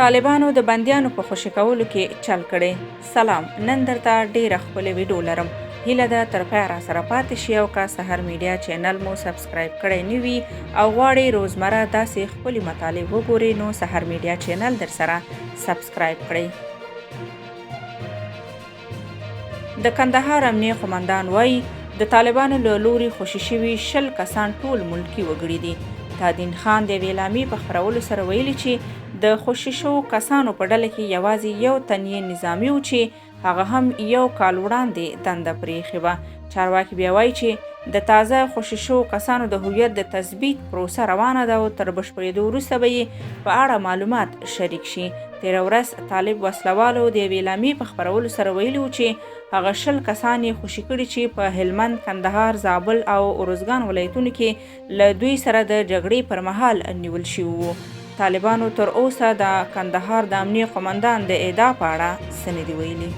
طالبانو د بندیانو په خوشي کولو کې چل کړی. سلام، نن درته ډیره ښکلې ویډیو لرم. هیله ده تر پایه راسره پاتې شئ او که سحر میډیا چینل مو سبسکرایب کړی نه وي او غواړئ روزمره داسې ښکلي مطالب وګورئ نو سحر میډیا چینل درسره سبسکرایب کړئ. د کندهار امنیه قومندان وایي د طالبانو له لوري خوشي شوي 20 کسان ټول ملکي وګړي دي. تادین خان د یوې اعلامیې په خپرولو سره ویلي چې د خوشي شوو کسانو په ډله کې یوازې یو تن یې نظامي و چې هغه هم 1 کال وړاندې دنده پرېښې وه. چارواکي بیا وایي چې د تازه خوشي شوو کسانو د هویت د تثبیت پروسه روانه ده او تر بشپړېدو وروسته به یې په اړه معلومات شریک شي. تېره ورځ طالب وسلوالو د یوې اعلامیې په خپرولو سره ویلي و چې هغه 20 کسان یې خوشي کړي چې په هلمند، کندهار، زابل او ارزګان ولایتونو کې له دوی سره د جګړې پر مهال نیول شوي وو. طالبانو تر اوسه د کندهار د امنیه قومندان د اعدام په اړه څه نه دي ویلي.